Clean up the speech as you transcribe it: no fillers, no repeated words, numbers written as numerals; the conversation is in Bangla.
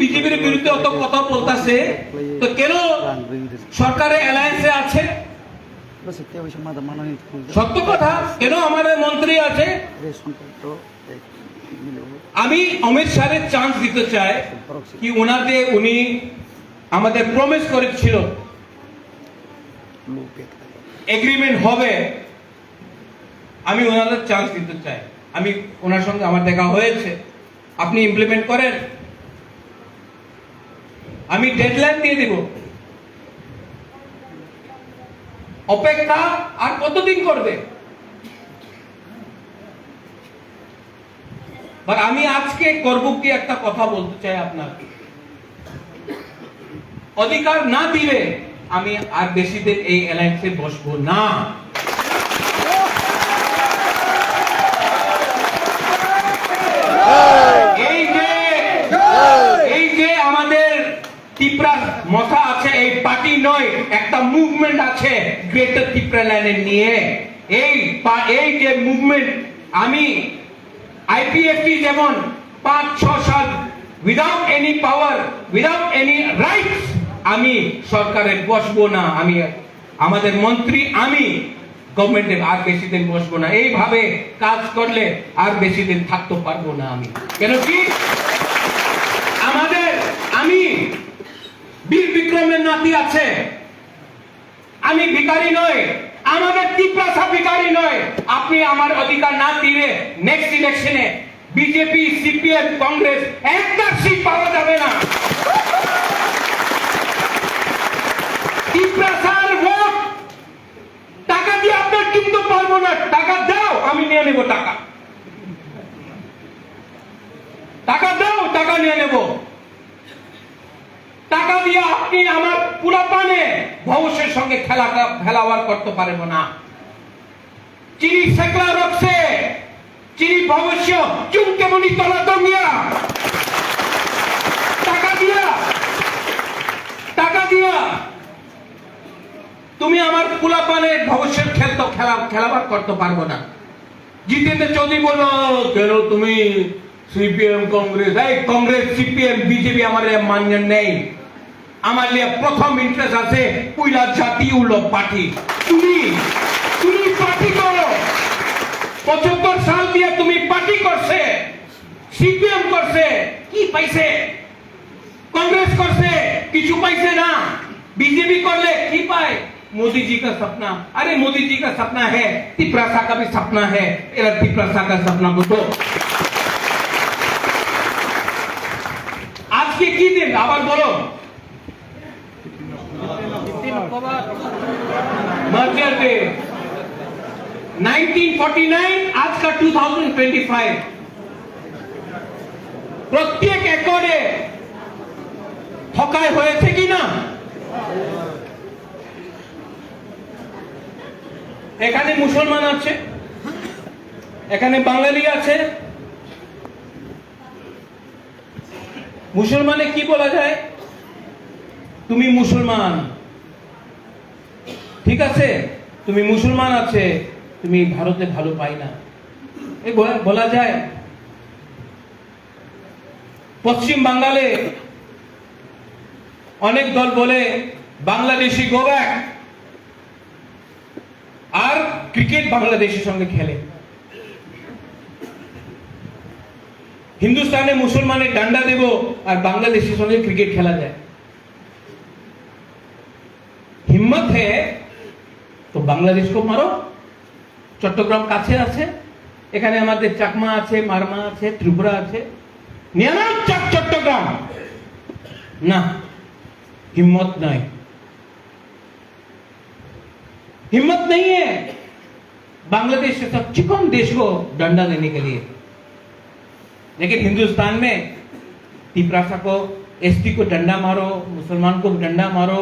বিজেপির বিরুদ্ধে অত কথা বলতেছে, তো কেন সরকারের অ্যালায়েন্সে আছে? সত্য কথা, কেন আমাদের মন্ত্রী আছে? আমি অমিত শাহের চান্স দিতে চাই কি উনি আমাদের প্রমিস করেছিল এগ্রিমেন্ট হবে, আমি ওনাদের চান্স দিতে চাই। আমি ওনার সঙ্গে আমার দেখা হয়েছে, আপনি ইমপ্লিমেন্ট করেন, আমি ডেডলাইন দিয়ে দিব। অপেক্ষা আর কতদিন করবে? আমি আজকে করব কি একটা কথা বলতে চাই আপনাকে, অধিকার না দিলে আমি আর বেশি দিন এই অ্যালায়েন্সে বসবো না। এই যে আমাদের ত্রিপুরা মথা আছে, এই পার্টি নয়, একটা মুভমেন্ট আছে গ্রেটার ত্রিপুরা ল্যান্ড নিয়ে। এই যে মুভমেন্ট, আমি আইপিএফটি যেমন 5-6 সাল উইদাউট এনি পাওয়ার, উইদাউট এনি রাইটস আমি সরকারে বসবো না। আমি আমাদের মন্ত্রী, আমি গভর্নমেন্টে আর বেশি দিন বসবো না। এইভাবে কাজ করলে আর বেশি দিন থাকতে পারবো না আমি। কেন কি আমি বীর বিক্রমের নাতি আছে, আমি ভিখারি নয়, আমাদের ত্রিপুরা ভিখারি নয়। আপনি আমার অধিকার না দিলে নেক্সট ইলেকশনে বিজেপি, সিপিএম, কংগ্রেস একটা সিট পাওয়া যাবে না। ত্রিপুরার ভোট টাকা দিয়ে আপনার কিনতে পারবো না। টাকা দাও, আমি নিয়ে নেব টাকা। টাকা দাও, টাকা নিয়ে নেব। টাকা দিয়ে আপনি আমার পুরাপানে ভবিষ্যের সঙ্গে খেলাবার করতে পারব না। চিনি সেকলা রক্ষে চিনি ভবিষ্য চুমকে মনি তলা দমিয়া টাকা দিয়া তুমি আমার পুরাপানে ভবিষ্যৎ খেলাবার করতে পারবো না। জিতেন্দ্র চৌধুরী বললো, কেন তুমি সিপিএম কংগ্রেস, এই কংগ্রেস সিপিএম বিজেপি আমার মান্য নেই। আমার লিয়ে প্রথম ইন্টারেস্ট আছে পয়লা জাতীয় লোক পার্টি। তুমি পার্টি করো, 75 সাল দিয়ে তুমি পার্টি করছে, সিপিএম করছে, কি পাইছে? কংগ্রেস করছে, কিছু পাইছে না। बीजेपी करले की पाए? मोदी जी का सपना। अरे मोदी जी का सपना है, त्रिपुरा का भी सपना है। त्रिपुरा का सपना बुझो। आज के की दिन आबार बोलो, मर्जर डे 1949 आज का 2025 প্রত্যেক একরে ঠকাই হয়েছে কিনা? এখানে মুসলমান আছে, এখানে বাঙালি আছে। মুসলমানে কি বলা যায়? তুমি মুসলমান, ঠিক আছে, তুমি মুসলমান আছে, তুমি ভারতে ভালো পাই না, এই বলা যায়। পশ্চিম বাঙালে অনেক দল বলে বাংলাদেশি গো ব্যাক, আর ক্রিকেট বাংলাদেশের সঙ্গে খেলে। হিন্দুস্তানে মুসলমানের ডান্ডা দেব আর বাংলাদেশের সঙ্গে ক্রিকেট খেলা যায়। হিম্মত है তো বাংলাদেশ को মারো। চট্টগ্রাম কাছে আছে, এখানে আমাদের চাকমা আছে, মারমা আছে, ত্রিপুরা আছে, নিয়ে নাও চট্টগ্রাম। না, हिम्मत नहीं, हिम्मत नहीं है बांग्लादेश से सब चिकन देश को डंडा देने के लिए। लेकिन हिंदुस्तान में त्रिपुरा को, एसटी को डंडा मारो, मुसलमान को डंडा मारो,